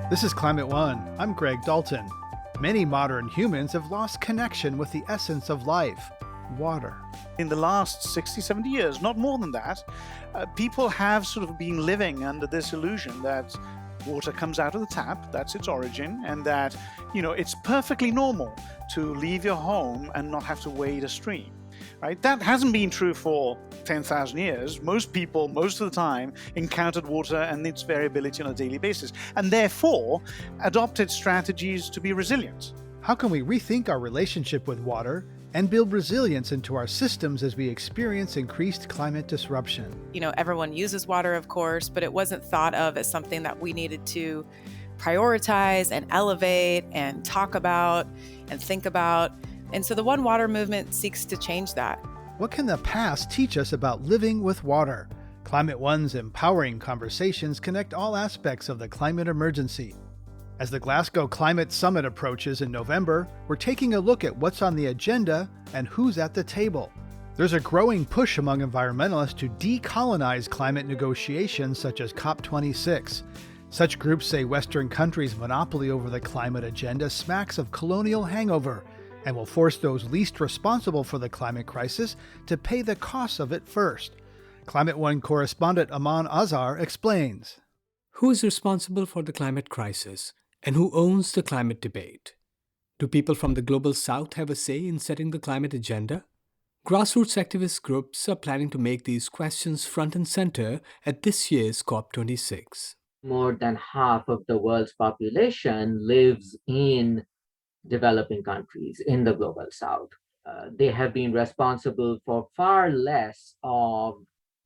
This is Climate One. I'm Greg Dalton. Many modern humans have lost connection with the essence of life, water. In the last 60, 70 years, not more than that, people have sort of been living under this illusion that water comes out of the tap, that's its origin, and that, it's perfectly normal to leave your home and not have to wade a stream. Right? That hasn't been true for 10,000 years. Most people, most of the time, encountered water and its variability on a daily basis, and therefore adopted strategies to be resilient. How can we rethink our relationship with water and build resilience into our systems as we experience increased climate disruption? Everyone uses water, of course, but it wasn't thought of as something that we needed to prioritize and elevate and talk about and think about. And so the One Water movement seeks to change that. What can the past teach us about living with water? Climate One's empowering conversations connect all aspects of the climate emergency. As the Glasgow Climate Summit approaches in November, we're taking a look at what's on the agenda and who's at the table. There's a growing push among environmentalists to decolonize climate negotiations such as COP26. Such groups say Western countries' monopoly over the climate agenda smacks of colonial hangover and will force those least responsible for the climate crisis to pay the costs of it first. Climate One correspondent Aman Azhar explains. Who is responsible for the climate crisis, and who owns the climate debate? Do people from the Global South have a say in setting the climate agenda? Grassroots activist groups are planning to make these questions front and center at this year's COP26. More than half of the world's population lives in developing countries in the Global South. They have been responsible for far less of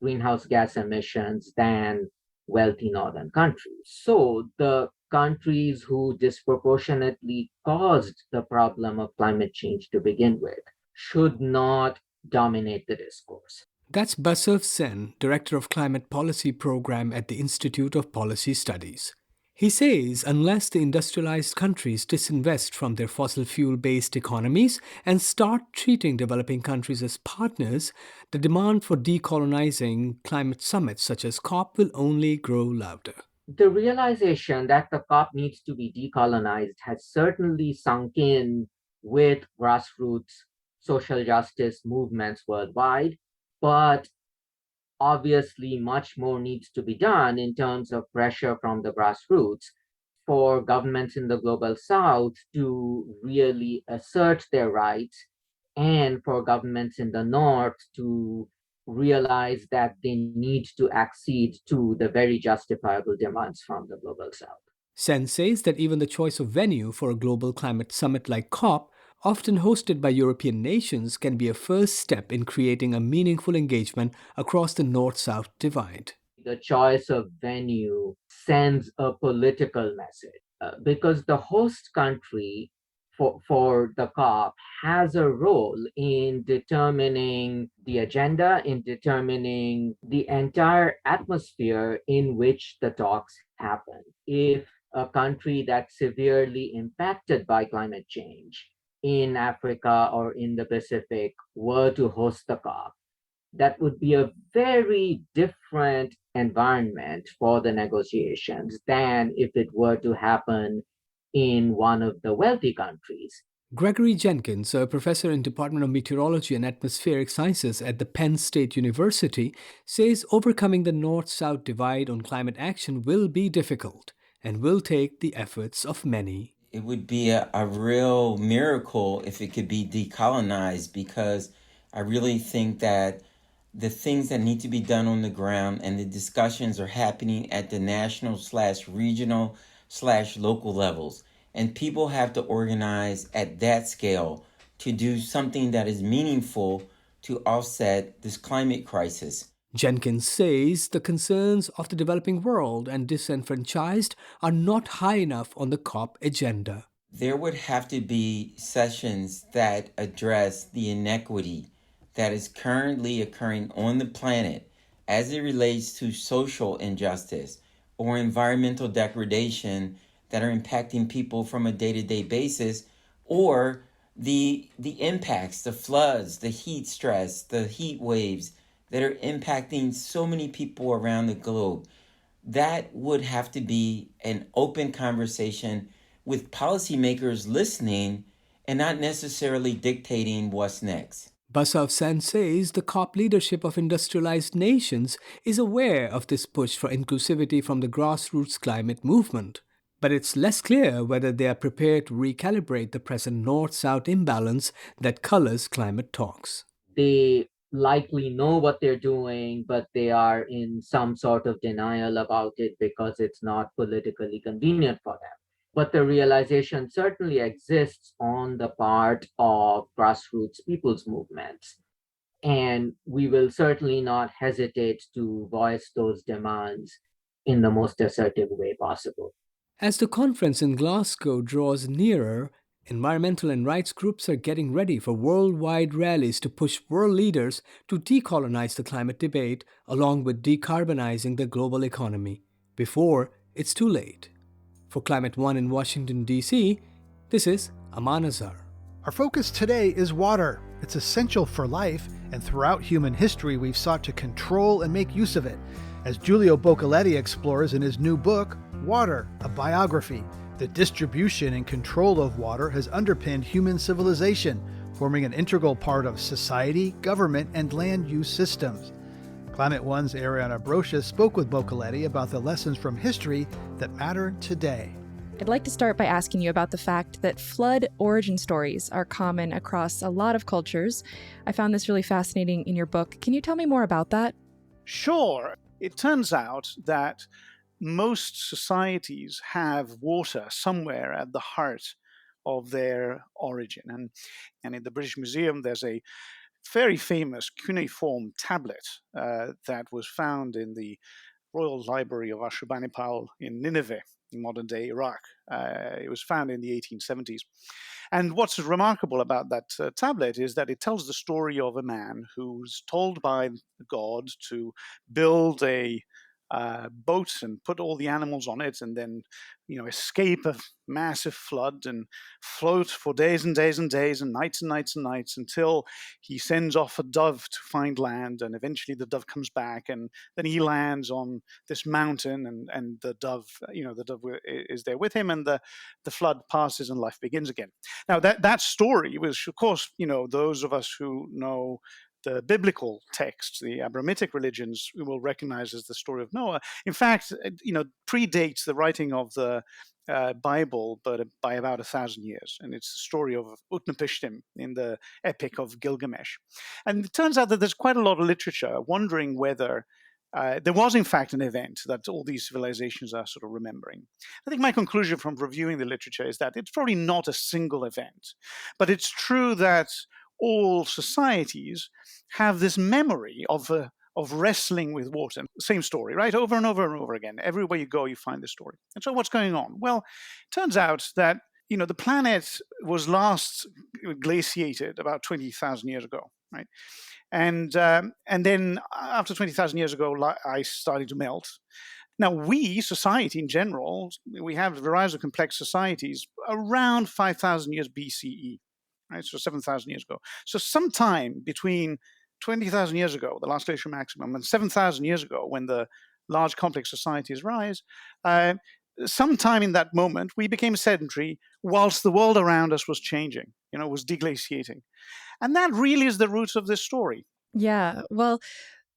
greenhouse gas emissions than wealthy northern countries. So the countries who disproportionately caused the problem of climate change to begin with should not dominate the discourse. That's Basav Sen, Director of Climate Policy Program at the Institute of Policy Studies. He says unless the industrialized countries disinvest from their fossil fuel-based economies and start treating developing countries as partners, the demand for decolonizing climate summits such as COP will only grow louder. The realization that the COP needs to be decolonized has certainly sunk in with grassroots social justice movements worldwide, but obviously, much more needs to be done in terms of pressure from the grassroots for governments in the Global South to really assert their rights and for governments in the North to realize that they need to accede to the very justifiable demands from the Global South. Sen says that even the choice of venue for a global climate summit like COP, often hosted by European nations, can be a first step in creating a meaningful engagement across the North-South divide. The choice of venue sends a political message because the host country for the COP has a role in determining the agenda, in determining the entire atmosphere in which the talks happen. If a country that's severely impacted by climate change in Africa or in the Pacific were to host the COP, that would be a very different environment for the negotiations than if it were to happen in one of the wealthy countries. Gregory Jenkins, a professor in Department of Meteorology and Atmospheric Sciences at the Penn State University, says overcoming the North-South divide on climate action will be difficult and will take the efforts of many. It would be a real miracle if it could be decolonized, because I really think that the things that need to be done on the ground and the discussions are happening at the national/regional/local levels. And people have to organize at that scale to do something that is meaningful to offset this climate crisis. Jenkins says the concerns of the developing world and disenfranchised are not high enough on the COP agenda. There would have to be sessions that address the inequity that is currently occurring on the planet as it relates to social injustice or environmental degradation that are impacting people from a day-to-day basis, or the impacts, the floods, the heat stress, the heat waves that are impacting so many people around the globe. that would have to be an open conversation with policymakers listening and not necessarily dictating what's next. Basav Sen says the COP leadership of industrialized nations is aware of this push for inclusivity from the grassroots climate movement, but it's less clear whether they are prepared to recalibrate the present north-south imbalance that colors climate talks. They likely know what they're doing, but they are in some sort of denial about it because it's not politically convenient for them. But the realization certainly exists on the part of grassroots people's movements. And we will certainly not hesitate to voice those demands in the most assertive way possible. As the conference in Glasgow draws nearer, environmental and rights groups are getting ready for worldwide rallies to push world leaders to decolonize the climate debate along with decarbonizing the global economy before it's too late. For Climate One in Washington, D.C., this is Aman Azhar. Our focus today is water. It's essential for life, and throughout human history we've sought to control and make use of it. As Giulio Boccaletti explores in his new book, Water, a Biography, the distribution and control of water has underpinned human civilization, forming an integral part of society, government, and land use systems. Climate One's Ariana Brocious spoke with Boccaletti about the lessons from history that matter today. I'd like to start by asking you about the fact that flood origin stories are common across a lot of cultures. I found this really fascinating in your book. Can you tell me more about that? Sure. It turns out that most societies have water somewhere at the heart of their origin. And in the British Museum, there's a very famous cuneiform tablet that was found in the Royal Library of Ashurbanipal in Nineveh, in modern-day Iraq. It was found in the 1870s. And what's remarkable about that tablet is that it tells the story of a man who's told by God to build a boat and put all the animals on it, and then, escape a massive flood and float for days and days and days and nights and nights and nights until he sends off a dove to find land, and eventually the dove comes back, and then he lands on this mountain, and the dove is there with him, and the flood passes and life begins again. Now that story was, of course, those of us who know the biblical texts, the Abrahamic religions, we will recognize as the story of Noah. In fact, predates the writing of the Bible, but by about 1,000 years. And it's the story of Utnapishtim in the Epic of Gilgamesh. And it turns out that there's quite a lot of literature wondering whether there was, in fact, an event that all these civilizations are sort of remembering. I think my conclusion from reviewing the literature is that it's probably not a single event, but it's true that all societies have this memory of wrestling with water. Same story, right? Over and over and over again. Everywhere you go, you find this story. And so what's going on? Well, it turns out that the planet was last glaciated about 20,000 years ago, right? And then after 20,000 years ago, ice started to melt. Now, we, society in general, we have a variety of complex societies around 5,000 years BCE. Right, so 7,000 years ago. So sometime between 20,000 years ago, the last glacial maximum, and 7,000 years ago, when the large complex societies rise, sometime in that moment, we became sedentary whilst the world around us was changing, was deglaciating. And that really is the root of this story. Yeah, well,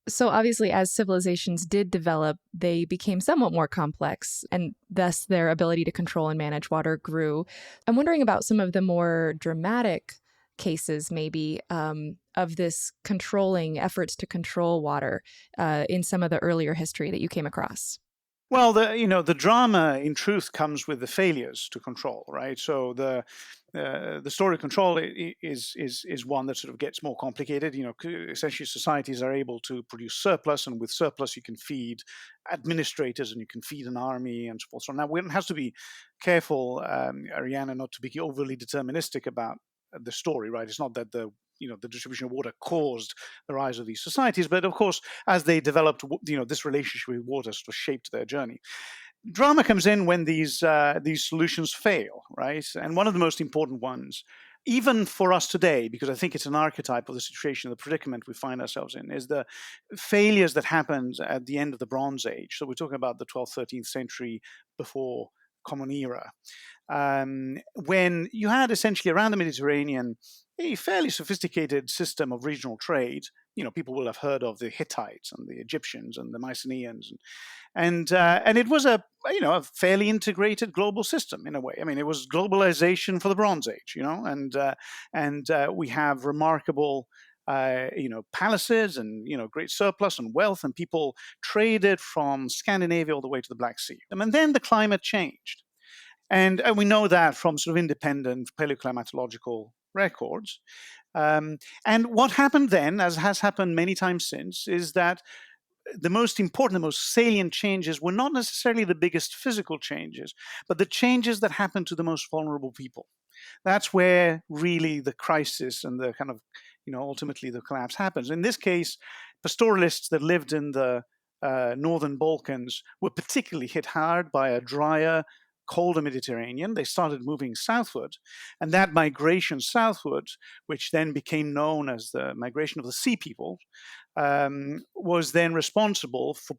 so obviously, as civilizations did develop, they became somewhat more complex, and thus their ability to control and manage water grew. I'm wondering about some of the more dramatic cases, maybe, of this controlling efforts to control water in some of the earlier history that you came across. Well, the drama, in truth, comes with the failures to control, right? So the story of control is one that sort of gets more complicated. Essentially, societies are able to produce surplus, and with surplus, you can feed administrators and you can feed an army and so forth. So now one has to be careful, Ariana, not to be overly deterministic about the story, right? It's not that the distribution of water caused the rise of these societies, but of course, as they developed, this relationship with water sort of shaped their journey. Drama comes in when these solutions fail, right? And one of the most important ones even for us today, because I think it's an archetype of the situation, the predicament we find ourselves in, is the failures that happened at the end of the Bronze Age. So we're talking about the 12th, 13th century before Common Era, when you had essentially around the Mediterranean a fairly sophisticated system of regional trade. People will have heard of the Hittites and the Egyptians and the Mycenaeans, and it was a fairly integrated global system in a way. I mean, it was globalization for the Bronze Age, and we have remarkable palaces and great surplus and wealth, and people traded from Scandinavia all the way to the Black Sea. And then the climate changed, and we know that from sort of independent paleoclimatological records. And what happened then, as has happened many times since, is that the most important, the most salient changes were not necessarily the biggest physical changes, but the changes that happened to the most vulnerable people. That's where really the crisis and the kind of, ultimately the collapse happens. In this case, pastoralists that lived in the northern Balkans were particularly hit hard by a drier, colder Mediterranean. They started moving southward, and that migration southward, which then became known as the migration of the sea people, was then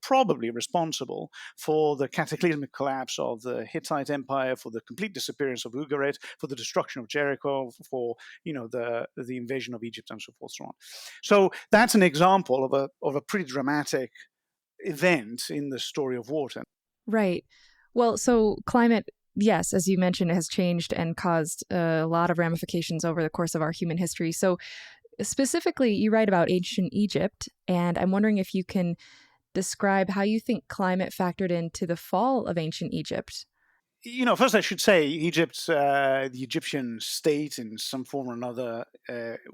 probably responsible for the cataclysmic collapse of the Hittite Empire, for the complete disappearance of Ugarit, for the destruction of Jericho, for the invasion of Egypt, and so forth, so on. So that's an example of a pretty dramatic event in the story of water. Right. Well, so climate, yes, as you mentioned, has changed and caused a lot of ramifications over the course of our human history. So specifically, you write about ancient Egypt, and I'm wondering if you can describe how you think climate factored into the fall of ancient Egypt. First I should say Egypt, the Egyptian state in some form or another,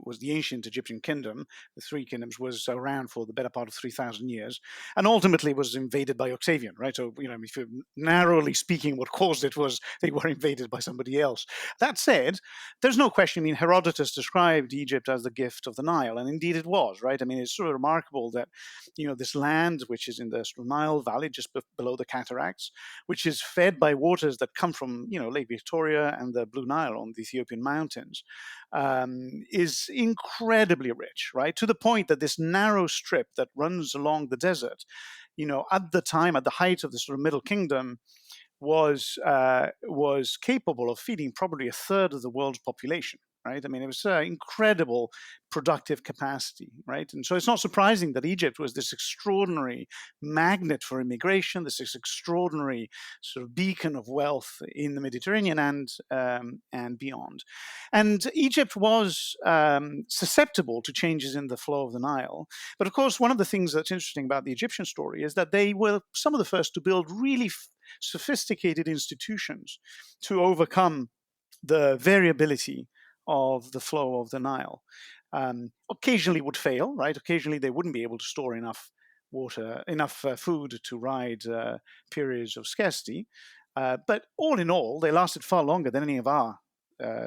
was the ancient Egyptian kingdom. The three kingdoms was around for the better part of 3,000 years, and ultimately was invaded by Octavian, right? So, if you're narrowly speaking, what caused it was they were invaded by somebody else. That said, there's no question. I mean, Herodotus described Egypt as the gift of the Nile, and indeed it was, right? I mean, it's sort of remarkable that, this land, which is in the Nile Valley, just below the cataracts, which is fed by waters that come from Lake Victoria and the Blue Nile on the Ethiopian mountains, is incredibly rich, right? To the point that this narrow strip that runs along the desert, at the time, at the height of the sort of Middle Kingdom, was capable of feeding probably a third of the world's population. Right? I mean, it was incredible productive capacity, right? And so it's not surprising that Egypt was this extraordinary magnet for immigration, this extraordinary sort of beacon of wealth in the Mediterranean and beyond. And Egypt was susceptible to changes in the flow of the Nile. But of course, one of the things that's interesting about the Egyptian story is that they were some of the first to build really sophisticated institutions to overcome the variability of the flow of the Nile. Occasionally would fail, right? Occasionally they wouldn't be able to store enough water, enough food to ride periods of scarcity. But all in all, they lasted far longer than any of our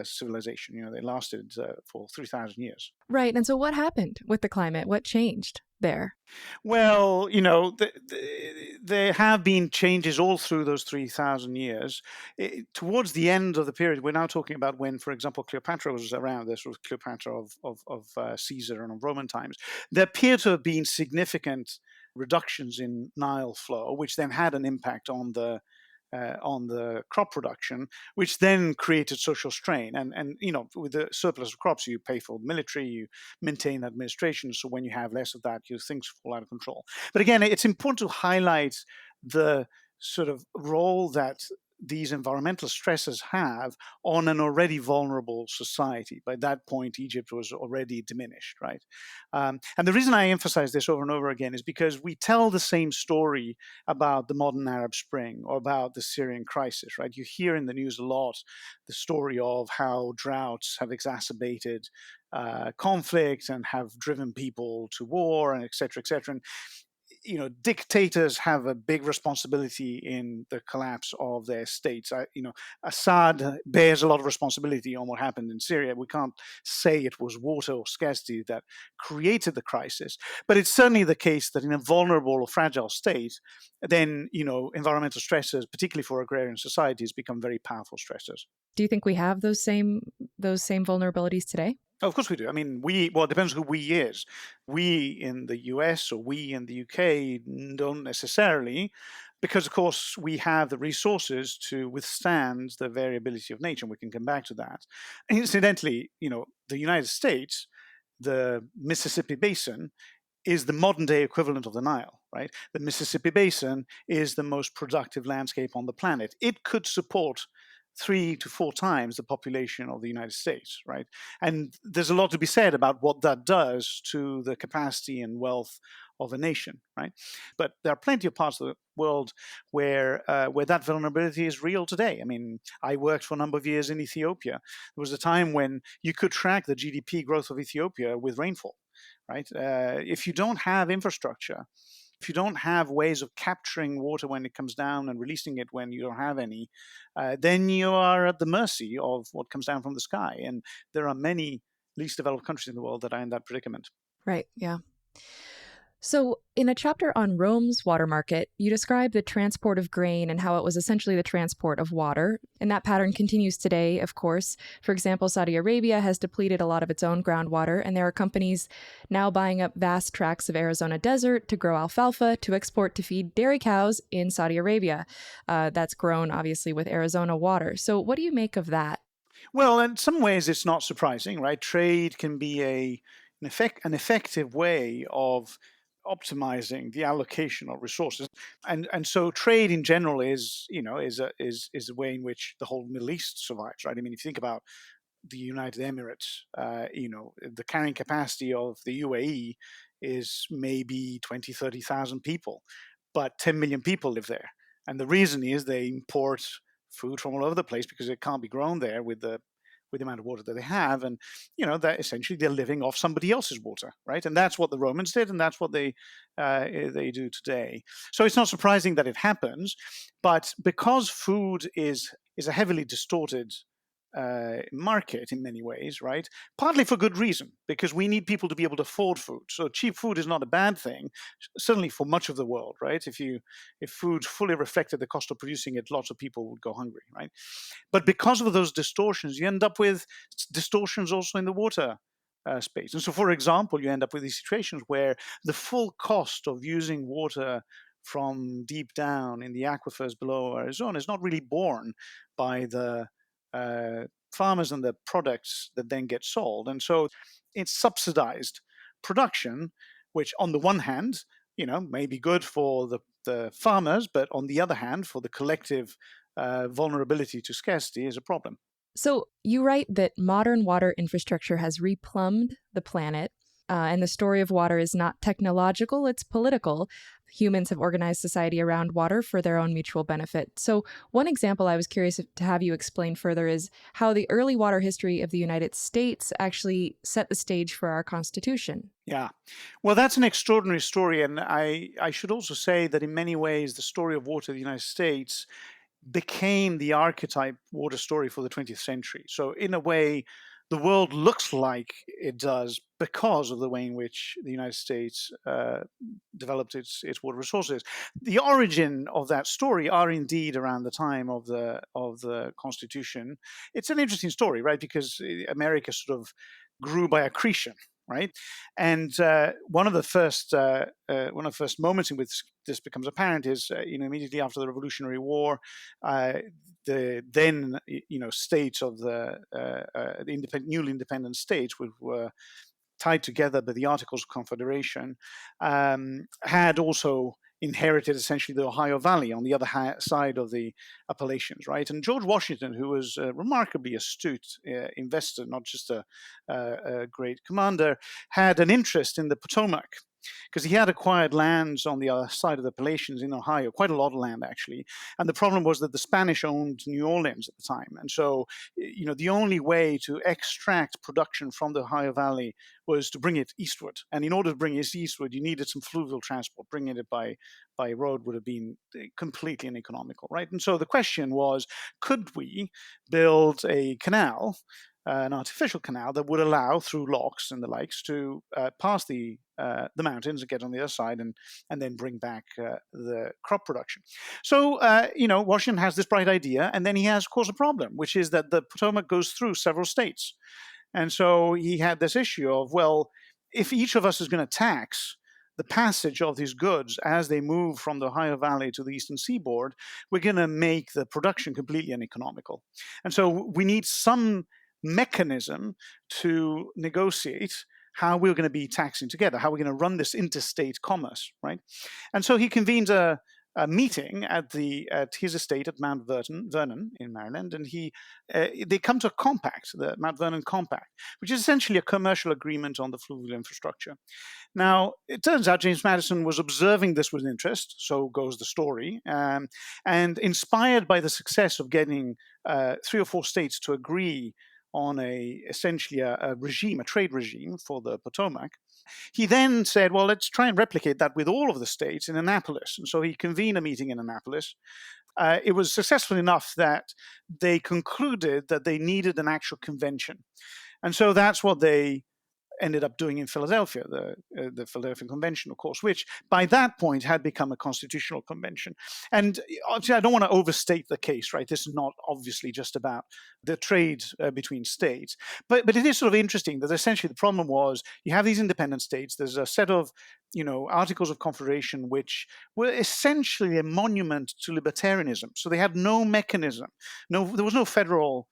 civilization. They lasted for 3,000 years. Right. And so what happened with the climate? What changed there? Well, there have been changes all through those 3,000 years. Towards the end of the period, we're now talking about when, for example, Cleopatra was around, the sort of Cleopatra of Caesar and of Roman times. There appear to have been significant reductions in Nile flow, which then had an impact on the crop production, which then created social strain. And with the surplus of crops, you pay for the military, you maintain administration. So when you have less of that, things fall out of control. But again, it's important to highlight the sort of role that these environmental stresses have on an already vulnerable society. By that point, Egypt was already diminished, right? And the reason I emphasize this over and over again is because we tell the same story about the modern Arab Spring or about the Syrian crisis, right? You hear in the news a lot the story of how droughts have exacerbated conflict and have driven people to war, and et cetera, et cetera. And dictators have a big responsibility in the collapse of their states. Assad bears a lot of responsibility on what happened in Syria. We can't say it was water or scarcity that created the crisis, but it's certainly the case that in a vulnerable or fragile state, then environmental stressors, particularly for agrarian societies, become very powerful stressors. Do you think we have those same vulnerabilities today? Oh, of course we do. I mean, it depends who we is. We in the US or we in the UK don't necessarily, because of course we have the resources to withstand the variability of nature, and we can come back to that. And incidentally, the United States, the Mississippi Basin, is the modern day equivalent of the Nile, right? The Mississippi Basin is the most productive landscape on the planet. It could support 3 to 4 times the population of the United States, right? And there's a lot to be said about what that does to the capacity and wealth of a nation, right? But there are plenty of parts of the world where that vulnerability is real today. I mean, I worked for a number of years in Ethiopia. There was a time when you could track the GDP growth of Ethiopia with rainfall, right? If you don't have infrastructure, if you don't have ways of capturing water when it comes down and releasing it when you don't have any, then you are at the mercy of what comes down from the sky. And there are many least developed countries in the world that are in that predicament. Right. Yeah. So, in a chapter on Rome's water market, you describe the transport of grain and how it was essentially the transport of water. And that pattern continues today, of course. For example, Saudi Arabia has depleted a lot of its own groundwater, and there are companies now buying up vast tracts of Arizona desert to grow alfalfa to export to feed dairy cows in Saudi Arabia. That's grown, obviously, with Arizona water. So, what do you make of that? Well, in some ways, it's not surprising, right? Trade can be an effective way of optimizing the allocation of resources, and so trade in general is a way in which the whole Middle East survives, right? I mean, if you think about the United Emirates, the carrying capacity of the UAE is maybe 20, 30,000 people, but 10 million people live there, and the reason is they import food from all over the place because it can't be grown there with the amount of water that they have, and that essentially they're living off somebody else's water, right? And that's what the Romans did, and that's what they do today. So it's not surprising that it happens, but because food is a heavily distorted market in many ways, right? Partly for good reason, because we need people to be able to afford food. So cheap food is not a bad thing, certainly for much of the world, right? If food fully reflected the cost of producing it, lots of people would go hungry, right? But because of those distortions, you end up with distortions also in the water space. And so, for example, you end up with these situations where the full cost of using water from deep down in the aquifers below Arizona is not really borne by the farmers and the products that then get sold. And so it's subsidized production, which on the one hand, may be good for the farmers, but on the other hand, for the collective vulnerability to scarcity is a problem. So, you write that modern water infrastructure has replumbed the planet, and the story of water is not technological, it's political. Humans have organized society around water for their own mutual benefit. So, one example I was curious to have you explain further is how the early water history of the United States actually set the stage for our Constitution. Yeah. Well, that's an extraordinary story. And I should also say that in many ways, the story of water in the United States became the archetype water story for the 20th century. So in a way, the world looks like it does because of the way in which the United States developed its water resources. The origin of that story are indeed around the time of the Constitution. It's an interesting story, right? Because America sort of grew by accretion, right? And one of the first moments in which this becomes apparent is immediately after the Revolutionary War, the then states of the newly independent states, which were tied together by the Articles of Confederation, had also inherited essentially the Ohio Valley on the other side of the Appalachians, right? And George Washington, who was a remarkably astute investor, not just a great commander, had an interest in the Potomac. because he had acquired lands on the other side of the Appalachians in Ohio, quite a lot of land actually. And the problem was that the Spanish owned New Orleans at the time. And so, the only way to extract production from the Ohio Valley was to bring it eastward. And in order to bring it eastward, you needed some fluvial transport. Bringing it by road would have been completely uneconomical, right? And so the question was, could we build a canal, an artificial canal that would allow, through locks and the likes, to pass the mountains and get on the other side, and then bring back the crop production. So Washington has this bright idea, and then he has, of course, a problem, which is that the Potomac goes through several states, and so he had this issue of, well, if each of us is going to tax the passage of these goods as they move from the Ohio Valley to the eastern seaboard, we're going to make the production completely uneconomical. And so we need some mechanism to negotiate how we're going to be taxing together, how we're going to run this interstate commerce, right? And so he convenes a meeting at his estate at Mount Vernon in Maryland, and they come to a compact, the Mount Vernon Compact, which is essentially a commercial agreement on the fluvial infrastructure. Now, it turns out James Madison was observing this with interest, so goes the story, and inspired by the success of getting 3 or 4 states to agree on essentially a trade regime for the Potomac. He then said, well, let's try and replicate that with all of the states in Annapolis. And so he convened a meeting in Annapolis. It was successful enough that they concluded that they needed an actual convention. And so that's what they ended up doing in Philadelphia, the Philadelphia Convention, of course, which by that point had become a constitutional convention. And obviously, I don't want to overstate the case, right? This is not obviously just about the trade between states, but it is sort of interesting that essentially the problem was you have these independent states. There's a set of Articles of Confederation which were essentially a monument to libertarianism. So they had no mechanism, there was no federal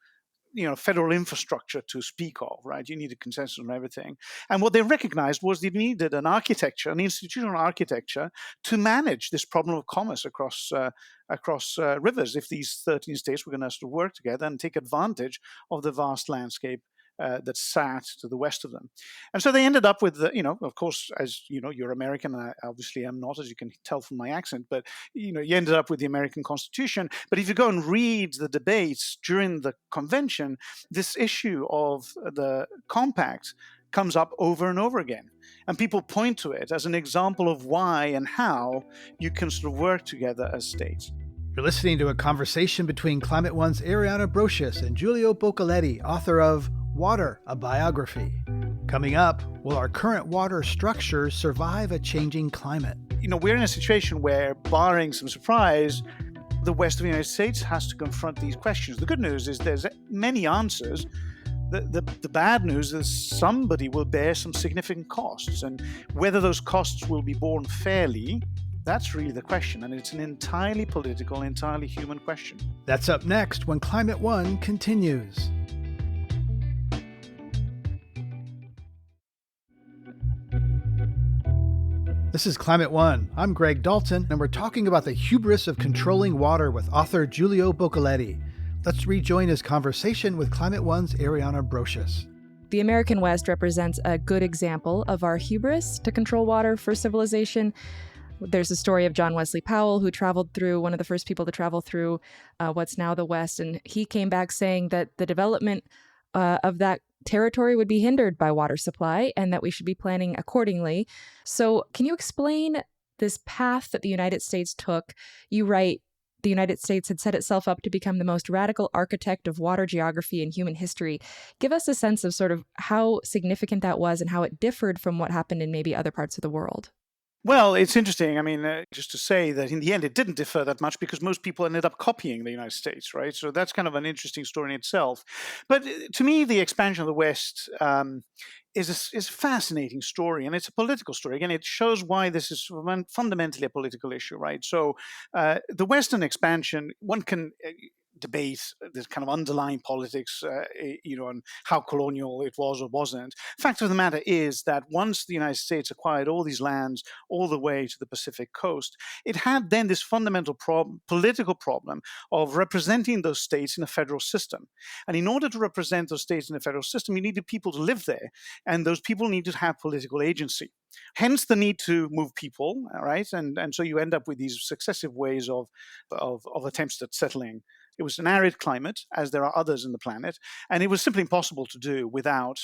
infrastructure to speak of, right? You needed consensus on everything. And what they recognized was they needed an institutional architecture to manage this problem of commerce across rivers if these 13 states were going to work together and take advantage of the vast landscape that sat to the west of them. And so they ended up with, of course, as you're American, and I obviously am not, as you can tell from my accent, but, you ended up with the American Constitution. But if you go and read the debates during the convention, this issue of the compact comes up over and over again. And people point to it as an example of why and how you can sort of work together as states. You're listening to a conversation between Climate One's Ariana Brocious and Giulio Boccaletti, author of Water, a Biography. Coming up, will our current water structures survive a changing climate? We're in a situation where, barring some surprise, the west of the United States has to confront these questions. The good news is there's many answers. The bad news is somebody will bear some significant costs, and whether those costs will be borne fairly, that's really the question, and it's an entirely political, entirely human question. That's up next when Climate One continues. This is Climate One. I'm Greg Dalton, and we're talking about the hubris of controlling water with author Giulio Boccaletti. Let's rejoin his conversation with Climate One's Ariana Brocious. The American West represents a good example of our hubris to control water for civilization. There's a story of John Wesley Powell, who traveled through, one of the first people to travel through what's now the West, and he came back saying that the development of that territory would be hindered by water supply and that we should be planning accordingly. So can you explain this path that the United States took? You write, the United States had set itself up to become the most radical architect of water geography in human history. Give us a sense of sort of how significant that was and how it differed from what happened in maybe other parts of the world. Well, it's interesting. I mean, just to say that in the end, it didn't differ that much because most people ended up copying the United States, right? So that's kind of an interesting story in itself. But to me, the expansion of the West is a fascinating story, and it's a political story. Again, it shows why this is fundamentally a political issue, right? So the Western expansion, one can debate, this kind of underlying politics, and how colonial it was or wasn't. Fact of the matter is that once the United States acquired all these lands all the way to the Pacific coast, it had then this fundamental political problem of representing those states in a federal system. And in order to represent those states in a federal system, you needed people to live there, and those people needed to have political agency. Hence the need to move people, right? And so you end up with these successive ways of attempts at settling. It was an arid climate, as there are others in the planet, and it was simply impossible to do without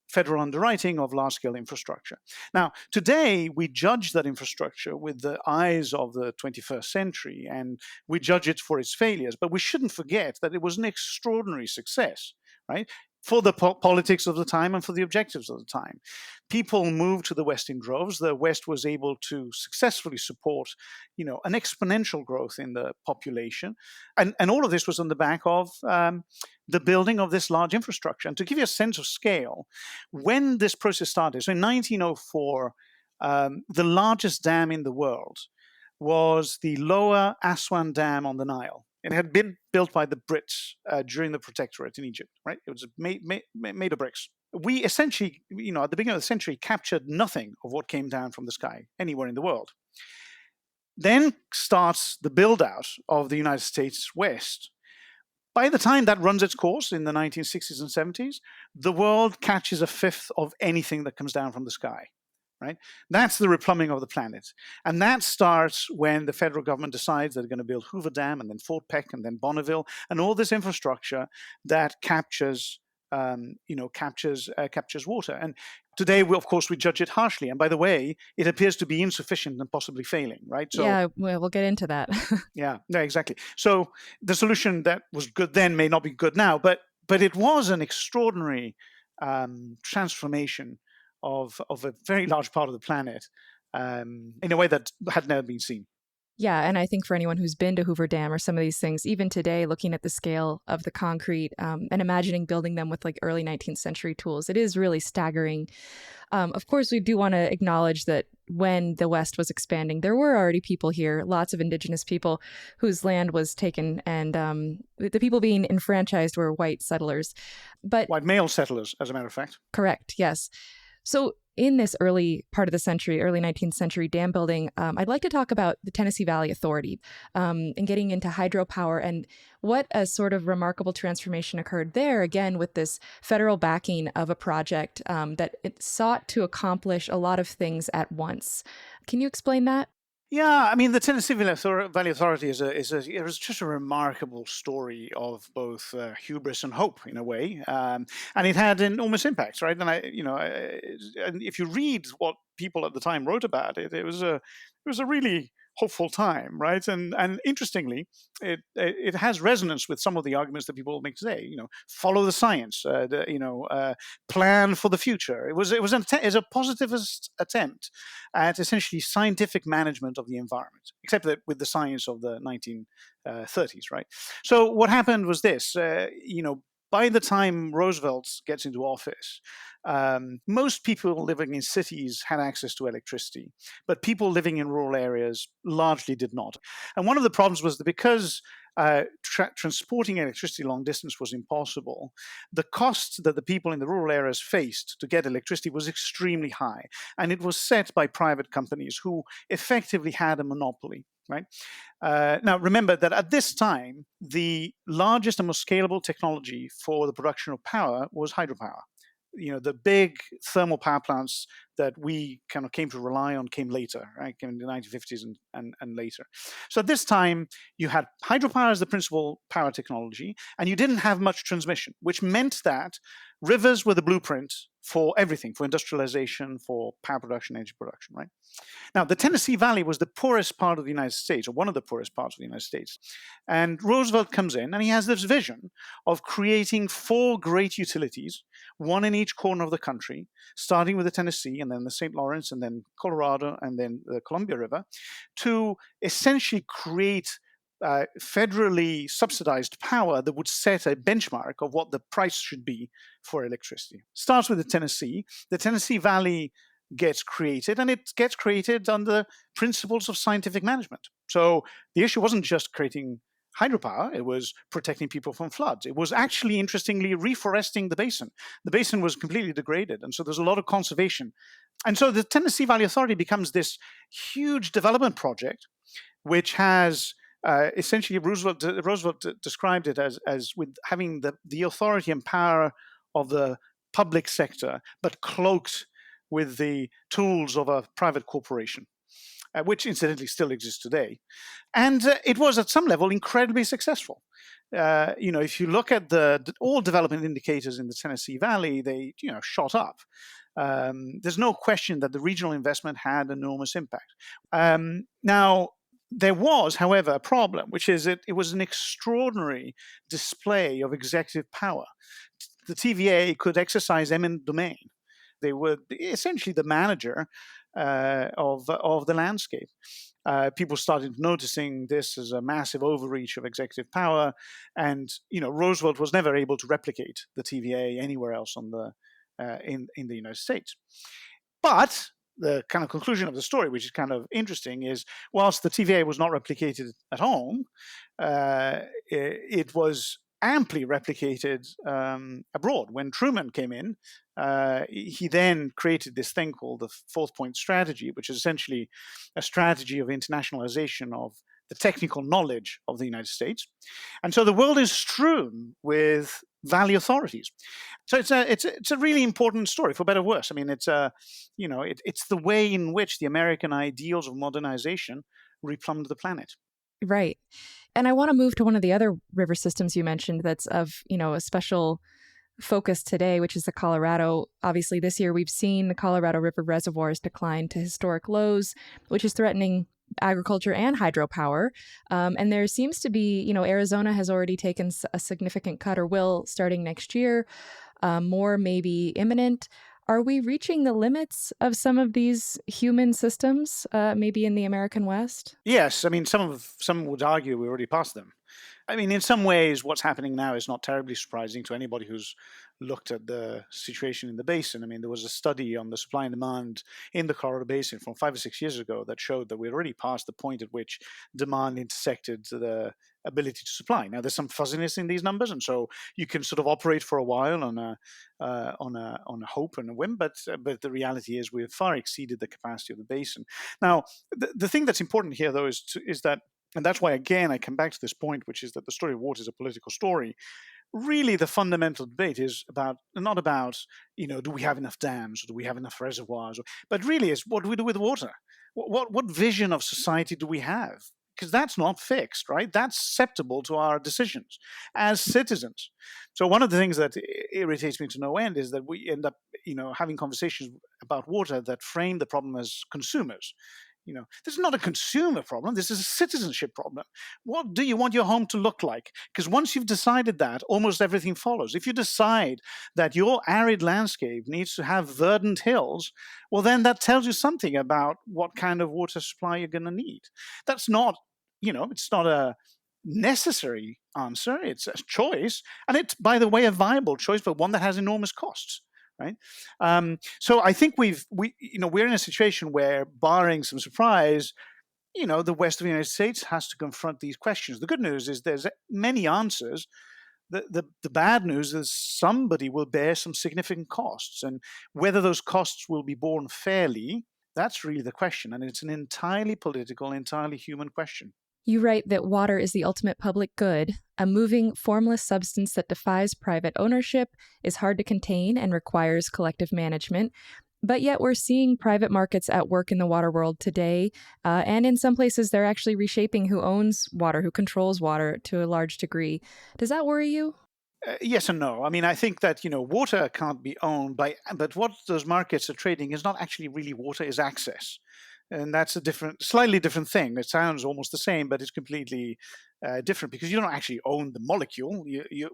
federal underwriting of large-scale infrastructure. Now, today, we judge that infrastructure with the eyes of the 21st century, and we judge it for its failures, but we shouldn't forget that it was an extraordinary success, right? For the politics of the time and for the objectives of the time. People moved to the West in droves. The West was able to successfully support, an exponential growth in the population. And all of this was on the back of the building of this large infrastructure. And to give you a sense of scale, when this process started, so in 1904, the largest dam in the world was the Lower Aswan Dam on the Nile. It had been built by the Brits during the Protectorate in Egypt, right? It was made of bricks. We essentially, at the beginning of the century, captured nothing of what came down from the sky anywhere in the world. Then starts the build-out of the United States West. By the time that runs its course in the 1960s and 70s, the world catches a fifth of anything that comes down from the sky. Right? That's the replumbing of the planet. And that starts when the federal government decides they're going to build Hoover Dam and then Fort Peck and then Bonneville and all this infrastructure that captures water. And today, of course, we judge it harshly. And by the way, it appears to be insufficient and possibly failing, right? So, yeah, we'll get into that. yeah, exactly. So the solution that was good then may not be good now, but it was an extraordinary transformation of a very large part of the planet in a way that had never been seen. Yeah, and I think for anyone who's been to Hoover Dam or some of these things, even today, looking at the scale of the concrete and imagining building them with like early 19th century tools, it is really staggering. Of course, we do want to acknowledge that when the West was expanding, there were already people here, lots of indigenous people whose land was taken, and the people being enfranchised were white settlers. But white male settlers, as a matter of fact. Correct, yes. So in this early part of the century, early 19th century dam building, I'd like to talk about the Tennessee Valley Authority and getting into hydropower and what a sort of remarkable transformation occurred there, again, with this federal backing of a project that it sought to accomplish a lot of things at once. Can you explain that? Yeah, I mean, the Tennessee Valley Authority it was just a remarkable story of both hubris and hope in a way, and it had enormous impacts, right? And and if you read what people at the time wrote about it, it was a really hopeful time, right? And interestingly, it has resonance with some of the arguments that people make today. Follow the science, plan for the future. It was a positivist attempt at essentially scientific management of the environment, except that with the science of the 1930s, right? So what happened was this. By the time Roosevelt gets into office, most people living in cities had access to electricity, but people living in rural areas largely did not. And one of the problems was that because transporting electricity long distance was impossible, the cost that the people in the rural areas faced to get electricity was extremely high. And it was set by private companies who effectively had a monopoly. Right? Now, remember that at this time, the largest and most scalable technology for the production of power was hydropower. The big thermal power plants that we kind of came to rely on came later, right? Came in the 1950s and later. So at this time, you had hydropower as the principal power technology, and you didn't have much transmission, which meant that rivers were the blueprint for everything, for industrialization, for power production, energy production, right? Now, the Tennessee Valley was the poorest part of the United States, or one of the poorest parts of the United States. And Roosevelt comes in, and he has this vision of creating 4 great utilities, one in each corner of the country, starting with the Tennessee, and then the St. Lawrence, and then Colorado, and then the Columbia River, to essentially create federally subsidized power that would set a benchmark of what the price should be for electricity. Starts with the Tennessee. The Tennessee Valley gets created, and it gets created under principles of scientific management. So the issue wasn't just creating hydropower. It was protecting people from floods. It was actually, interestingly, reforesting the basin. The basin was completely degraded, and so there's a lot of conservation. And so the Tennessee Valley Authority becomes this huge development project, which has essentially Roosevelt described it as with having the authority and power of the public sector, but cloaked with the tools of a private corporation, which incidentally still exists today. And it was at some level incredibly successful. If you look at all development indicators in the Tennessee Valley, they shot up. There's no question that the regional investment had enormous impact. Now, there was, however, a problem, which is it was an extraordinary display of executive power. The TVA could exercise eminent domain. They were essentially the manager of the landscape. People started noticing this as a massive overreach of executive power, and Roosevelt was never able to replicate the TVA anywhere else in the United States. But the kind of conclusion of the story, which is kind of interesting, is whilst the TVA was not replicated at home, it was amply replicated abroad. When Truman came in, he then created this thing called the Fourth Point Strategy, which is essentially a strategy of internationalization of the technical knowledge of the United States. And so the world is strewn with valley authorities. So it's a really important story, for better or worse. I mean, it's the way in which the American ideals of modernization replumbed the planet. Right. And I want to move to one of the other river systems you mentioned that's of, a special focus today, which is the Colorado. Obviously, this year we've seen the Colorado River reservoirs decline to historic lows, which is threatening agriculture and hydropower. And there seems to be, Arizona has already taken a significant cut or will starting next year. More may be imminent. Are we reaching the limits of some of these human systems, maybe in the American West? Yes. I mean, some would argue we already passed them. I mean, in some ways, what's happening now is not terribly surprising to anybody who's looked at the situation in the basin. I mean, there was a study on the supply and demand in the Colorado Basin from 5 or 6 years ago that showed that we're already past the point at which demand intersected the ability to supply. Now, there's some fuzziness in these numbers, and so you can sort of operate for a while on a hope and a whim, but the reality is we've far exceeded the capacity of the basin. Now, the thing that's important here, though, is that, and that's why, again, I come back to this point, which is that the story of water is a political story. Really, the fundamental debate is not about, do we have enough dams or do we have enough reservoirs, but really is what do we do with water? What vision of society do we have? Because that's not fixed, right? That's susceptible to our decisions as citizens. So one of the things that irritates me to no end is that we end up, having conversations about water that frame the problem as consumers. This is not a consumer problem. This is a citizenship problem. What do you want your home to look like? Because once you've decided that, almost everything follows. If you decide that your arid landscape needs to have verdant hills, well, then that tells you something about what kind of water supply you're going to need. That's not, it's not a necessary answer. It's a choice. And it's, by the way, a viable choice, but one that has enormous costs. Right. So I think we're in a situation where, barring some surprise, the West of the United States has to confront these questions. The good news is there's many answers. The bad news is somebody will bear some significant costs, and whether those costs will be borne fairly, that's really the question. And it's an entirely political, entirely human question. You write that water is the ultimate public good, a moving, formless substance that defies private ownership, is hard to contain, and requires collective management. But yet we're seeing private markets at work in the water world today, and in some places they're actually reshaping who owns water, who controls water to a large degree. Does that worry you? Yes and no. I mean, I think that, water can't be owned but what those markets are trading is not actually really water, is access. And that's a slightly different thing. It sounds almost the same, but it's completely different, because you don't actually own the molecule.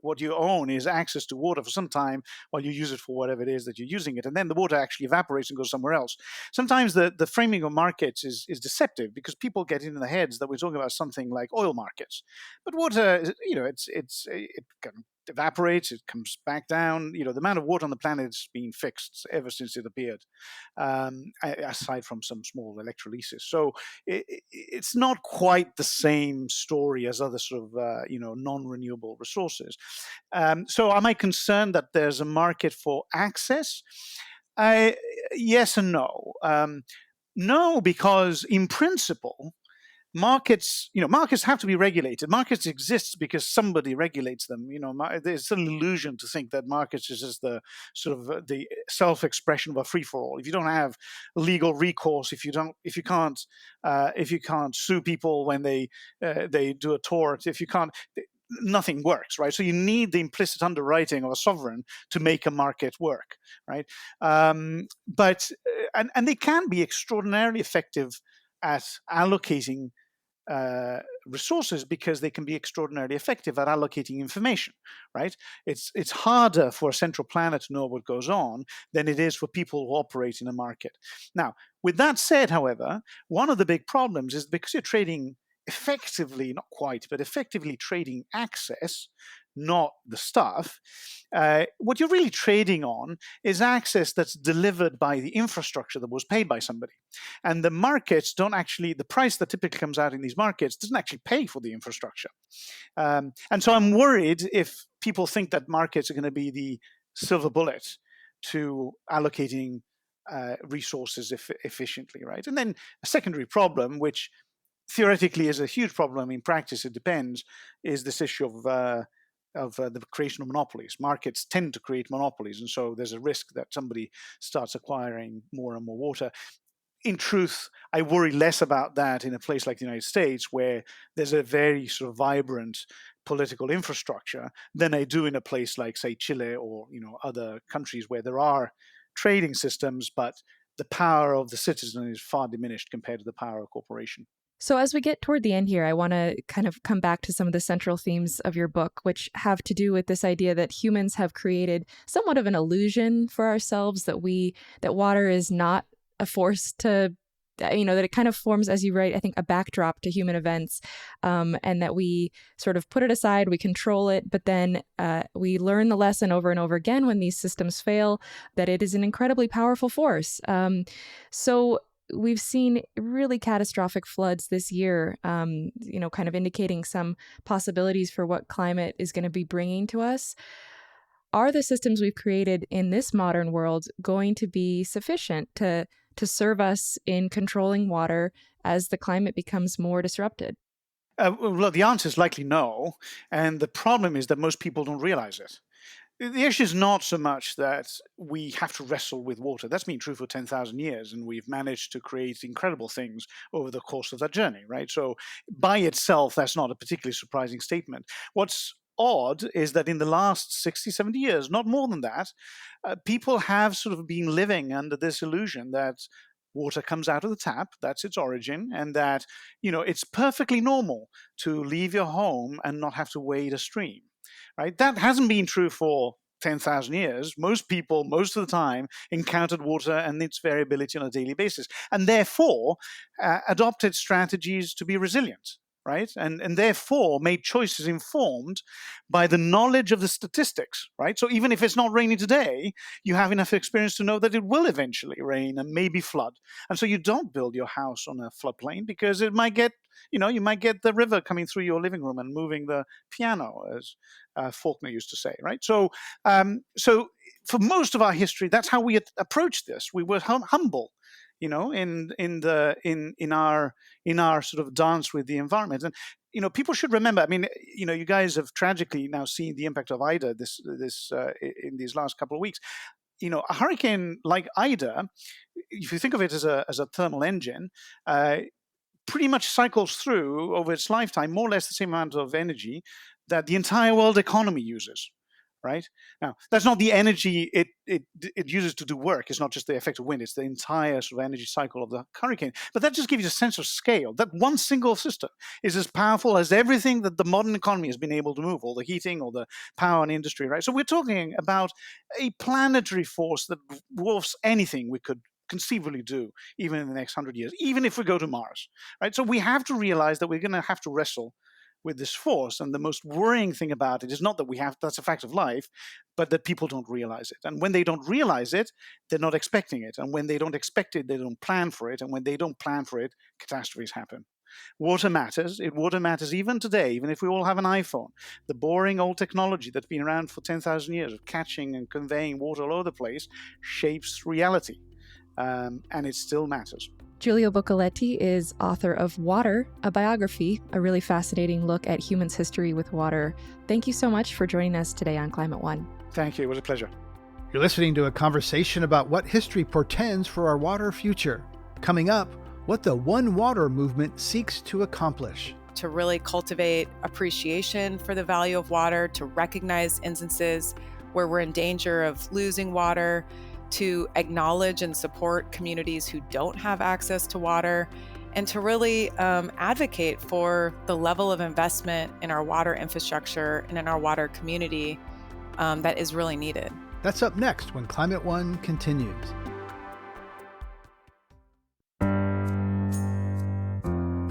What you own is access to water for some time while you use it for whatever it is that you're using it. And then the water actually evaporates and goes somewhere else. Sometimes the framing of markets is deceptive, because people get in their heads that we're talking about something like oil markets. But water, it kind of evaporates, it comes back down. The amount of water on the planet has been fixed ever since it appeared, aside from some small electrolysis. So it's not quite the same story as other sort of non-renewable resources. So am I concerned that there's a market for access? Yes and no. No, because in principle, markets have to be regulated. Markets exist because somebody regulates them. There's an illusion to think that markets is just the sort of the self-expression of a free-for-all. If you don't have legal recourse, if you can't sue people when they do a tort, if you can't, nothing works, right? So you need the implicit underwriting of a sovereign to make a market work, right? But they can be extraordinarily effective at allocating resources because they can be extraordinarily effective at allocating information, right? It's harder for a central planner to know what goes on than it is for people who operate in a market. Now, with that said, however, one of the big problems is because you're trading effectively, not quite, but effectively trading access, not the stuff, what you're really trading on is access that's delivered by the infrastructure that was paid by somebody. And the markets don't actually, the price that typically comes out in these markets doesn't actually pay for the infrastructure. And so I'm worried if people think that markets are going to be the silver bullet to allocating resources efficiently, right? And then a secondary problem, which theoretically is a huge problem, in practice it depends, is this issue of the creation of monopolies. Markets tend to create monopolies, and so there's a risk that somebody starts acquiring more and more water. In truth, I worry less about that in a place like the United States, where there's a very sort of vibrant political infrastructure, than I do in a place like, say, Chile or other countries where there are trading systems, but the power of the citizen is far diminished compared to the power of corporation. So as we get toward the end here, I want to kind of come back to some of the central themes of your book, which have to do with this idea that humans have created somewhat of an illusion for ourselves that water is not a force to, that it kind of forms, as you write, I think, a backdrop to human events, and that we sort of put it aside, we control it, but then we learn the lesson over and over again when these systems fail, that it is an incredibly powerful force. So we've seen really catastrophic floods this year, kind of indicating some possibilities for what climate is going to be bringing to us. Are the systems we've created in this modern world going to be sufficient to serve us in controlling water as the climate becomes more disrupted? Well, the answer is likely no. And the problem is that most people don't realize it. The issue is not so much that we have to wrestle with water. That's been true for 10,000 years, and we've managed to create incredible things over the course of that journey, right? So by itself, that's not a particularly surprising statement. What's odd is that in the last 60, 70 years, not more than that, people have sort of been living under this illusion that water comes out of the tap, that's its origin, and that, it's perfectly normal to leave your home and not have to wade a stream. Right? That hasn't been true for 10,000 years. Most people, most of the time, encountered water and its variability on a daily basis, and therefore adopted strategies to be resilient, right? And therefore made choices informed by the knowledge of the statistics, right? So even if it's not raining today, you have enough experience to know that it will eventually rain and maybe flood. And so you don't build your house on a floodplain because it might get, you might get the river coming through your living room and moving the piano, as Faulkner used to say, right? So, so for most of our history, that's how we approached this. We were humble, in our sort of dance with the environment. And people should remember. I mean, you guys have tragically now seen the impact of Ida in these last couple of weeks. A hurricane like Ida, if you think of it as a thermal engine, pretty much cycles through over its lifetime more or less the same amount of energy that the entire world economy uses. Right? Now, that's not the energy it uses to do work. It's not just the effect of wind. It's the entire sort of energy cycle of the hurricane. But that just gives you a sense of scale. That one single system is as powerful as everything that the modern economy has been able to move, all the heating, all the power and industry, right? So we're talking about a planetary force that dwarfs anything we could conceivably do even in the next 100 years, even if we go to Mars, right? So we have to realize that we're going to have to wrestle with this force. And the most worrying thing about it is not that that's a fact of life, but that people don't realize it. And when they don't realize it, they're not expecting it. And when they don't expect it, they don't plan for it. And when they don't plan for it, catastrophes happen. Water matters. Water matters even today, even if we all have an iPhone. The boring old technology that's been around for 10,000 years of catching and conveying water all over the place shapes reality. And it still matters. Giulio Boccaletti is author of Water, a biography, a really fascinating look at humans' history with water. Thank you so much for joining us today on Climate One. Thank you. It was a pleasure. You're listening to a conversation about what history portends for our water future. Coming up, what the One Water movement seeks to accomplish. To really cultivate appreciation for the value of water, to recognize instances where we're in danger of losing water, to acknowledge and support communities who don't have access to water, and to really advocate for the level of investment in our water infrastructure and in our water community that is really needed. That's up next when Climate One continues.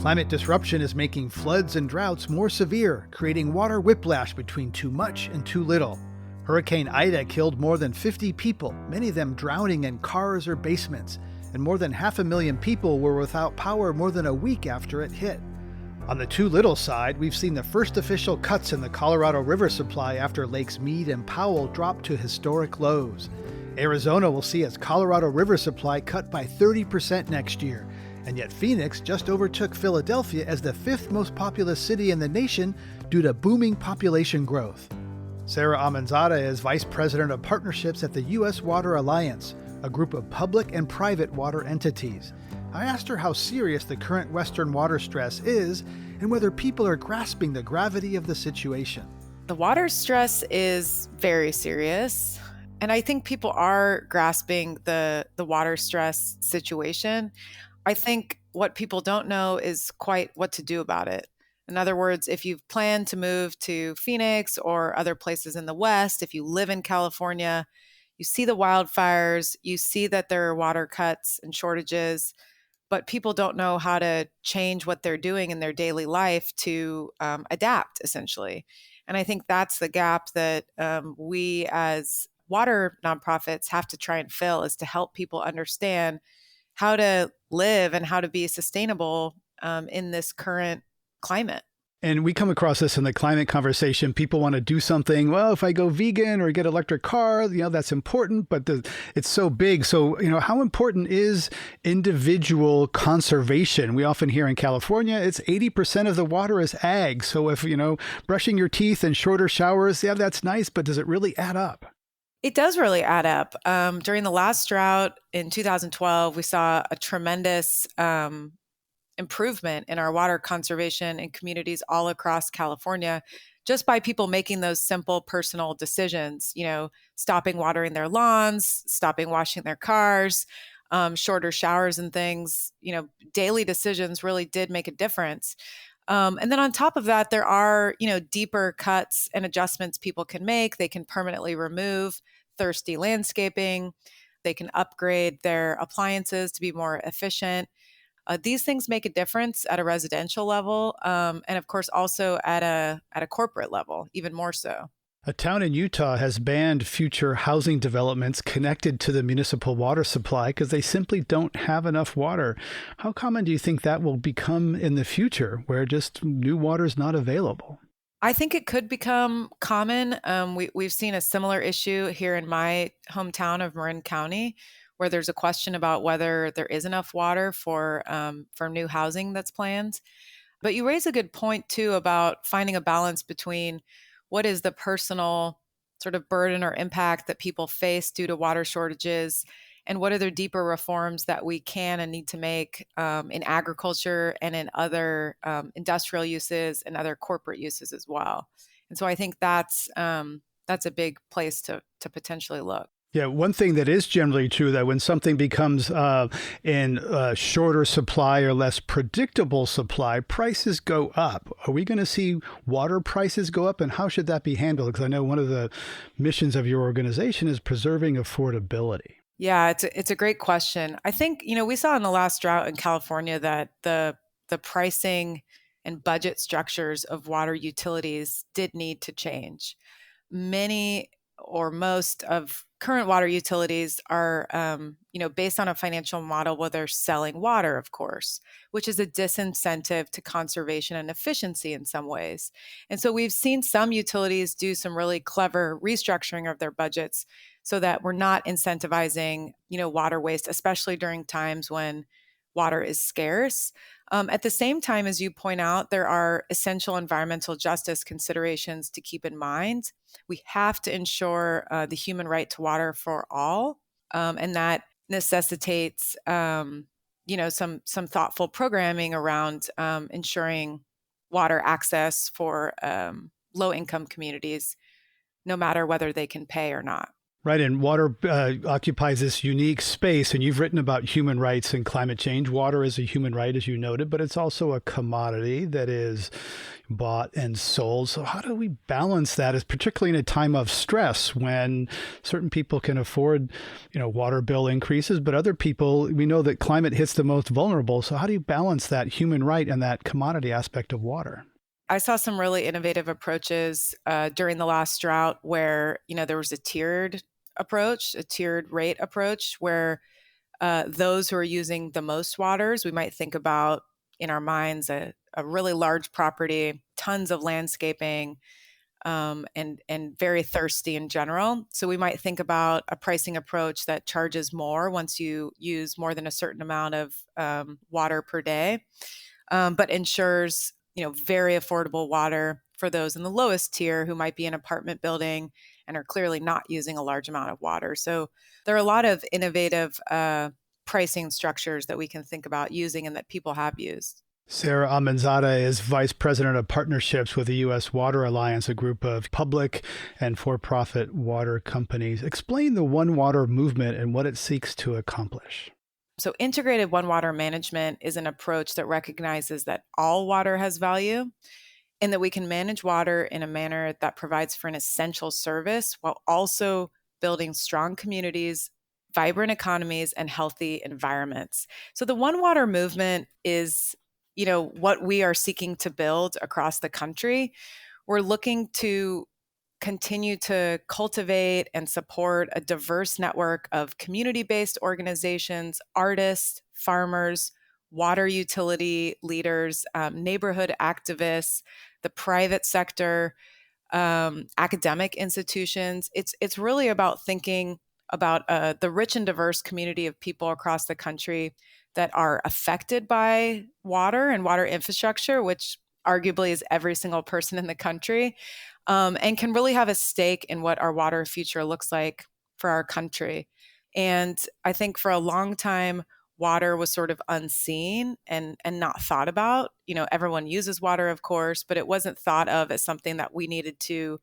Climate disruption is making floods and droughts more severe, creating water whiplash between too much and too little. Hurricane Ida killed more than 50 people, many of them drowning in cars or basements, and more than 500,000 people were without power more than a week after it hit. On the too little side, we've seen the first official cuts in the Colorado River supply after Lakes Meade and Powell dropped to historic lows. Arizona will see its Colorado River supply cut by 30% next year, and yet Phoenix just overtook Philadelphia as the 5th most populous city in the nation due to booming population growth. Sara Aminzadeh is Vice President of Partnerships at the U.S. Water Alliance, a group of public and private water entities. I asked her how serious the current Western water stress is and whether people are grasping the gravity of the situation. The water stress is very serious, and I think people are grasping the water stress situation. I think what people don't know is quite what to do about it. In other words, if you've planned to move to Phoenix or other places in the West, if you live in California, you see the wildfires, you see that there are water cuts and shortages, but people don't know how to change what they're doing in their daily life to adapt, essentially. And I think that's the gap that we as water nonprofits have to try and fill, is to help people understand how to live and how to be sustainable in this current climate. And we come across this in the climate conversation. People want to do something. Well, if I go vegan or get an electric car, that's important, but it's so big. So, how important is individual conservation? We often hear in California, it's 80% of the water is ag. So if, brushing your teeth and shorter showers, that's nice, but does it really add up? It does really add up. During the last drought in 2012, we saw a tremendous improvement in our water conservation in communities all across California, just by people making those simple personal decisions, stopping watering their lawns, stopping washing their cars, shorter showers and things. Daily decisions really did make a difference. And then on top of that, there are, deeper cuts and adjustments people can make. They can permanently remove thirsty landscaping. They can upgrade their appliances to be more efficient. These things make a difference at a residential level, and of course also at a corporate level, even more so. A town in Utah has banned future housing developments connected to the municipal water supply because they simply don't have enough water. How common do you think that will become in the future, where just new water is not available? I think it could become common. We've seen a similar issue here in my hometown of Marin County, where there's a question about whether there is enough water for new housing that's planned. But you raise a good point, too, about finding a balance between what is the personal sort of burden or impact that people face due to water shortages, and what are the deeper reforms that we can and need to make in agriculture and in other industrial uses and other corporate uses as well. And so I think that's a big place to potentially look. Yeah, one thing that is generally true, that when something becomes in shorter supply or less predictable supply, prices go up. Are we going to see water prices go up, and how should that be handled? Because I know one of the missions of your organization is preserving affordability. Yeah, it's a great question. I think, we saw in the last drought in California that the pricing and budget structures of water utilities did need to change. Many or most of current water utilities are, based on a financial model where they're selling water, of course, which is a disincentive to conservation and efficiency in some ways. And so we've seen some utilities do some really clever restructuring of their budgets so that we're not incentivizing, water waste, especially during times when water is scarce. At the same time, as you point out, there are essential environmental justice considerations to keep in mind. We have to ensure the human right to water for all, and that necessitates, some thoughtful programming around ensuring water access for low-income communities, no matter whether they can pay or not. Right, and water occupies this unique space, and you've written about human rights and climate change. Water is a human right, as you noted, but it's also a commodity that is bought and sold. So how do we balance that, particularly in a time of stress when certain people can afford, water bill increases, but other people, we know that climate hits the most vulnerable. So how do you balance that human right and that commodity aspect of water? I saw some really innovative approaches during the last drought where, there was a tiered rate approach where those who are using the most waters, we might think about in our minds a really large property, tons of landscaping, and very thirsty in general. So we might think about a pricing approach that charges more once you use more than a certain amount of water per day, but ensures very affordable water for those in the lowest tier who might be in an apartment building and are clearly not using a large amount of water. So there are a lot of innovative pricing structures that we can think about using and that people have used. Sara Aminzadeh is Vice President of Partnerships with the U.S. Water Alliance, a group of public and for-profit water companies. Explain the One Water movement and what it seeks to accomplish. So integrated One Water management is an approach that recognizes that all water has value and that we can manage water in a manner that provides for an essential service while also building strong communities, vibrant economies, and healthy environments. So the One Water movement is, what we are seeking to build across the country. We're looking to continue to cultivate and support a diverse network of community-based organizations, artists, farmers, water utility leaders, neighborhood activists, the private sector, academic institutions. It's really about thinking about the rich and diverse community of people across the country that are affected by water and water infrastructure, which arguably is every single person in the country, and can really have a stake in what our water future looks like for our country. And I think for a long time, water was sort of unseen and not thought about. Everyone uses water, of course, but it wasn't thought of as something that we needed to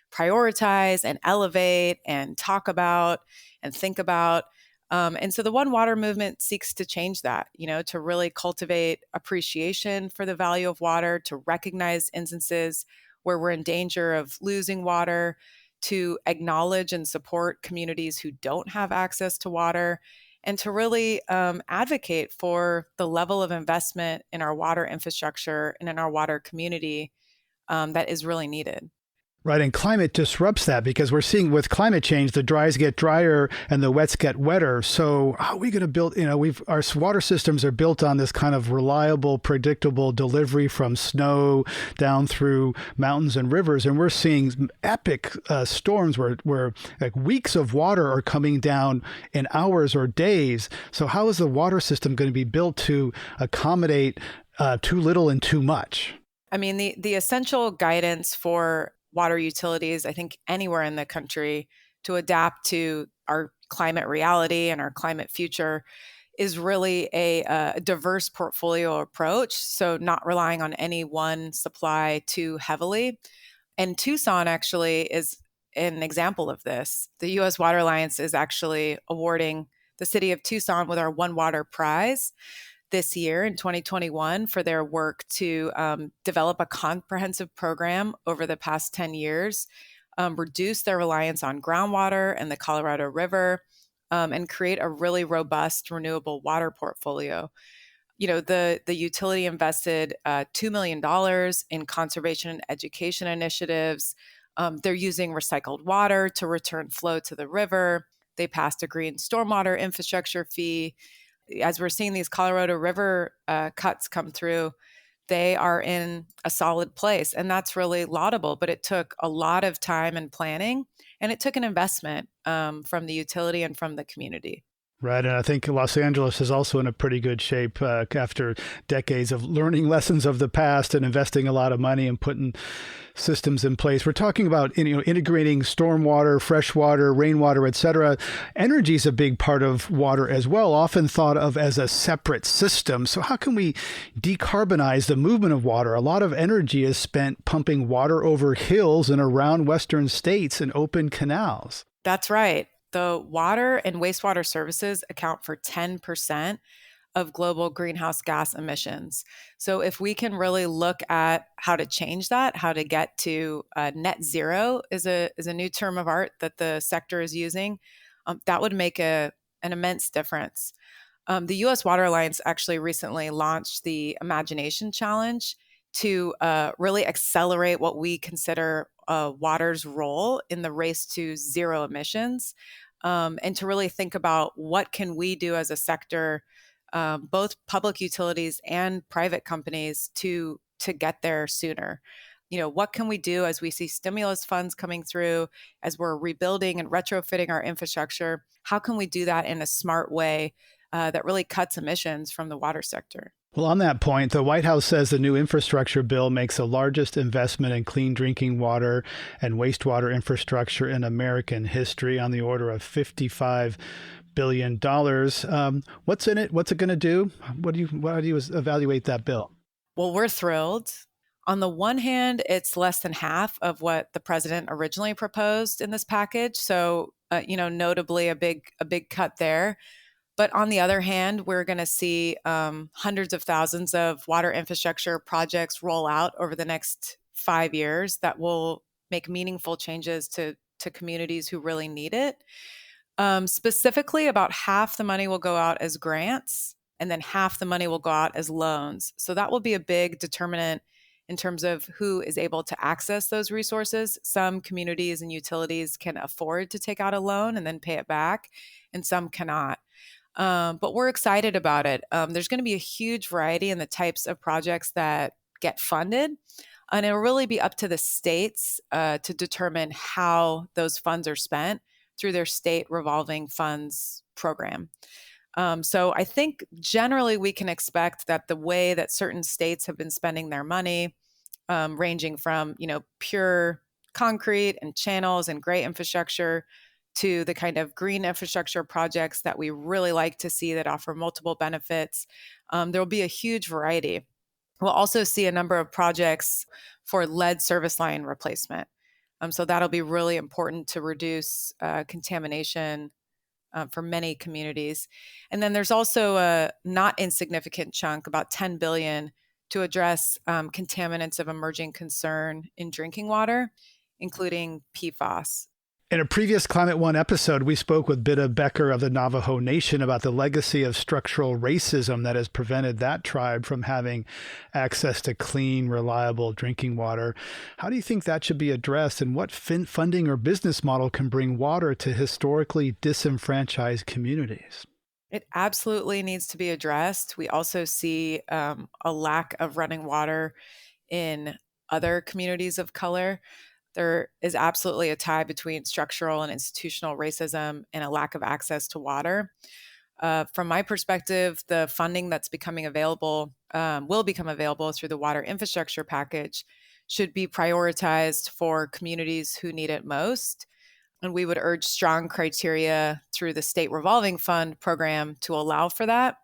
prioritize and elevate and talk about and think about. And so the One Water movement seeks to change that, to really cultivate appreciation for the value of water, to recognize instances where we're in danger of losing water, to acknowledge and support communities who don't have access to water, and to really advocate for the level of investment in our water infrastructure and in our water community that is really needed. Right, and climate disrupts that because we're seeing with climate change, the dries get drier and the wets get wetter. So how are we going to build, our water systems are built on this kind of reliable, predictable delivery from snow down through mountains and rivers. And we're seeing epic storms where like weeks of water are coming down in hours or days. So how is the water system going to be built to accommodate too little and too much? I mean, the essential guidance for water utilities, I think anywhere in the country, to adapt to our climate reality and our climate future is really a diverse portfolio approach. So not relying on any one supply too heavily. And Tucson actually is an example of this. The U.S. Water Alliance is actually awarding the city of Tucson with our One Water Prize this year in 2021 for their work to develop a comprehensive program over the past 10 years, reduce their reliance on groundwater and the Colorado River, and create a really robust renewable water portfolio. The utility invested $2 million in conservation and education initiatives. They're using recycled water to return flow to the river. They passed a green stormwater infrastructure fee. As we're seeing these Colorado River cuts come through, they are in a solid place. And that's really laudable. But it took a lot of time and planning, and it took an investment from the utility and from the community. Right. And I think Los Angeles is also in a pretty good shape after decades of learning lessons of the past and investing a lot of money and putting systems in place. We're talking about integrating stormwater, freshwater, rainwater, et cetera. Energy is a big part of water as well, often thought of as a separate system. So how can we decarbonize the movement of water? A lot of energy is spent pumping water over hills and around western states and open canals. That's right. The water and wastewater services account for 10% of global greenhouse gas emissions. So if we can really look at how to change that, how to get to net zero is a new term of art that the sector is using, that would make an immense difference. The U.S. Water Alliance actually recently launched the Imagination Challenge to really accelerate what we consider water's role in the race to zero emissions. And to really think about what can we do as a sector, both public utilities and private companies, to get there sooner. What can we do as we see stimulus funds coming through, as we're rebuilding and retrofitting our infrastructure? How can we do that in a smart way that really cuts emissions from the water sector? Well, on that point, the White House says the new infrastructure bill makes the largest investment in clean drinking water and wastewater infrastructure in American history, on the order of $55 billion. What's in it? What's it going to do? How do you evaluate that bill? Well, we're thrilled. On the one hand, it's less than half of what the president originally proposed in this package. So, notably a big cut there. But on the other hand, we're going to see hundreds of thousands of water infrastructure projects roll out over the next 5 years that will make meaningful changes to communities who really need it. Specifically, about half the money will go out as grants, and then half the money will go out as loans. So that will be a big determinant in terms of who is able to access those resources. Some communities and utilities can afford to take out a loan and then pay it back, and some cannot. But we're excited about it. There's going to be a huge variety in the types of projects that get funded, and it'll really be up to the states to determine how those funds are spent through their state revolving funds program. So I think generally we can expect that the way that certain states have been spending their money, ranging from pure concrete and channels and gray infrastructure to the kind of green infrastructure projects that we really like to see that offer multiple benefits, there will be a huge variety. We'll also see a number of projects for lead service line replacement. So that'll be really important to reduce contamination for many communities. And then there's also a not insignificant chunk, about $10 billion, to address contaminants of emerging concern in drinking water, including PFAS. In a previous Climate One episode, we spoke with Biddha Becker of the Navajo Nation about the legacy of structural racism that has prevented that tribe from having access to clean, reliable drinking water. How do you think that should be addressed, and what funding or business model can bring water to historically disenfranchised communities? It absolutely needs to be addressed. We also see a lack of running water in other communities of color. There is absolutely a tie between structural and institutional racism and a lack of access to water. From my perspective, the funding that's becoming available, will become available through the water infrastructure package, should be prioritized for communities who need it most. And we would urge strong criteria through the state revolving fund program to allow for that.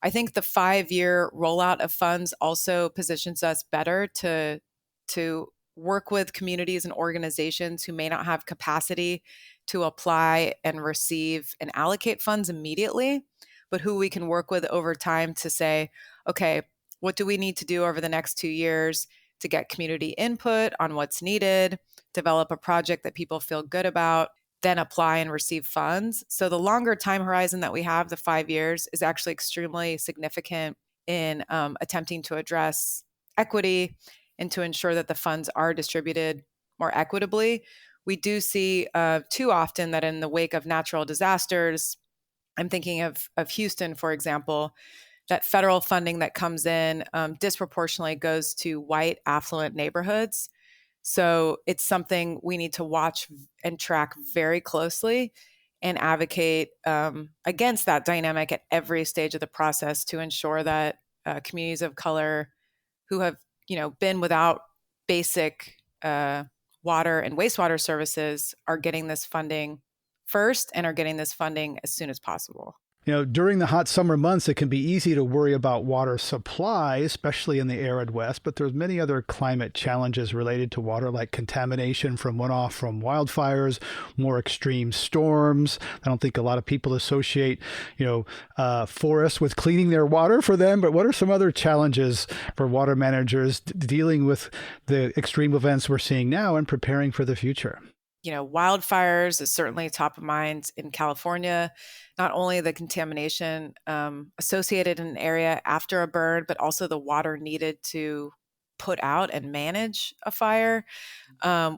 I think the 5-year rollout of funds also positions us better to work with communities and organizations who may not have capacity to apply and receive and allocate funds immediately, but who we can work with over time to say, okay, what do we need to do over the next 2 years to get community input on what's needed, develop a project that people feel good about, then apply and receive funds. So the longer time horizon that we have, the 5 years, is actually extremely significant in attempting to address equity and to ensure that the funds are distributed more equitably. We do see too often that in the wake of natural disasters, I'm thinking of Houston, for example, that federal funding that comes in disproportionately goes to white affluent neighborhoods. So it's something we need to watch and track very closely and advocate against that dynamic at every stage of the process to ensure that communities of color who have, been without basic water and wastewater services are getting this funding first and are getting this funding as soon as possible. During the hot summer months, it can be easy to worry about water supply, especially in the arid West, but there's many other climate challenges related to water, like contamination from runoff from wildfires, more extreme storms. I don't think a lot of people associate, forests with cleaning their water for them, but what are some other challenges for water managers dealing with the extreme events we're seeing now and preparing for the future? Wildfires is certainly top of mind in California. Not only the contamination associated in an area after a burn, but also the water needed to put out and manage a fire.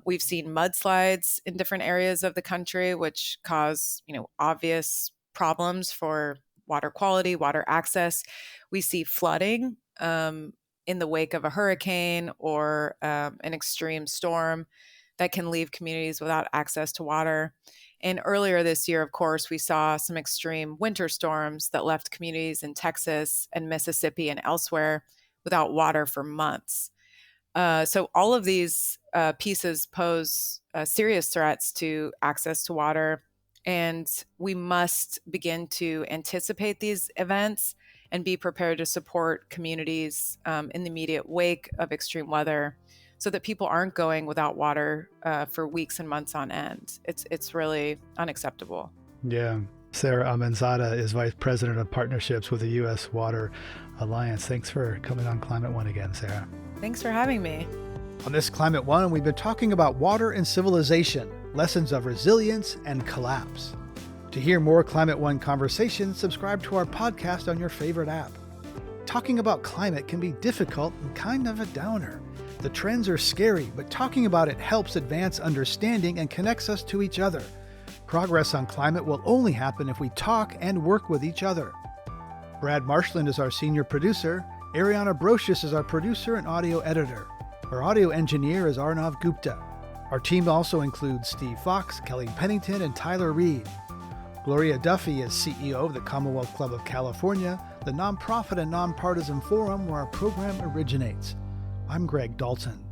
We've seen mudslides in different areas of the country, which cause, obvious problems for water quality, water access. We see flooding in the wake of a hurricane or an extreme storm that can leave communities without access to water. And earlier this year, of course, we saw some extreme winter storms that left communities in Texas and Mississippi and elsewhere without water for months. So all of these pieces pose serious threats to access to water. And we must begin to anticipate these events and be prepared to support communities in the immediate wake of extreme weather, so that people aren't going without water for weeks and months on end. It's really unacceptable. Yeah. Sara Aminzadeh is Vice President of Partnerships with the U.S. Water Alliance. Thanks for coming on Climate One again, Sara. Thanks for having me. On this Climate One, we've been talking about water and civilization, lessons of resilience and collapse. To hear more Climate One conversations, subscribe to our podcast on your favorite app. Talking about climate can be difficult and kind of a downer. The trends are scary, but talking about it helps advance understanding and connects us to each other. Progress on climate will only happen if we talk and work with each other. Brad Marshland is our senior producer. Ariana Brocious is our producer and audio editor. Our audio engineer is Arnav Gupta. Our team also includes Steve Fox, Kelly Pennington, and Tyler Reed. Gloria Duffy is CEO of the Commonwealth Club of California, the nonprofit and nonpartisan forum where our program originates. I'm Greg Dalton.